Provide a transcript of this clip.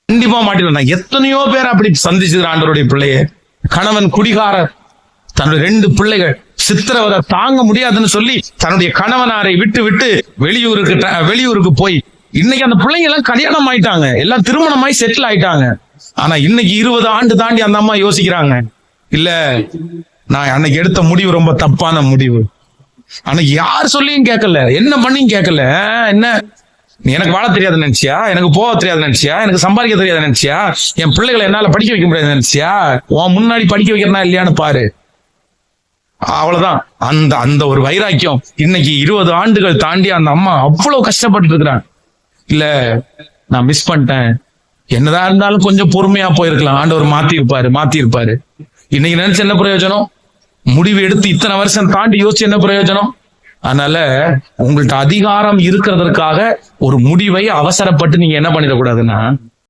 கண்டிப்பா மாட்டிருந்தாங்க. எத்தனையோ பேர் அப்படி சந்திச்சுக்கிற ஆண்டவருடைய பிள்ளைய. கணவன் குடிகாரர், தன்னுடைய 2 பிள்ளைகள் சித்திரவதை தாங்க முடியாதுன்னு சொல்லி தன்னுடைய கணவனாரை விட்டு விட்டு வெளியூருக்கு போய் இன்னைக்கு அந்த பிள்ளைங்க எல்லாம் கல்யாணம் ஆயிட்டாங்க, எல்லாம் திருமணமாய் செட்டில் ஆயிட்டாங்க. ஆனா இன்னைக்கு 20 ஆண்டு தாண்டி அந்த அம்மா யோசிக்கிறாங்க, இல்ல நான் அன்னைக்கு எடுத்த முடிவு ரொம்ப தப்பான முடிவு. அன்னைக்கு யார் சொல்லியும் கேட்கல, என்ன பண்ணியும் கேட்கல. என்ன எனக்கு வாழ தெரியாதுன்னு நினைச்சியா, எனக்கு போக தெரியாதுன்னு நினைச்சியா, எனக்கு சம்பாதிக்க தெரியாதுன்னு நினைச்சியா, என் பிள்ளைகளை என்னால படிக்க வைக்க முடியாதுன்னு நினைச்சியா, உன் முன்னாடி படிக்க வைக்கிறனா இல்லையான்னு பாரு. அவ்வளவுதான். அந்த ஒரு வைராக்கியம். இன்னைக்கு 20 ஆண்டுகள் தாண்டி அந்த அம்மா அவ்வளவு கஷ்டப்பட்டு இருக்கிறான். இல்ல நான் மிஸ் பண்ணிட்டேன், என்னதான் இருந்தாலும் கொஞ்சம் பொறுமையா போயிருக்கலாம், ஆண்டவர் மாத்தி இருப்பாரு. இன்னைக்கு நினைச்சு என்ன பிரயோஜனம்? முடிவு எடுத்து இத்தனை வருஷம் தாண்டி யோசிச்சு என்ன பிரயோஜனம்? அதனால உங்கள்ட்ட அதிகாரம் இருக்கிறதற்காக ஒரு முடிவை அவசரப்பட்டு நீங்க என்ன பண்ணிடக்கூடாதுன்னா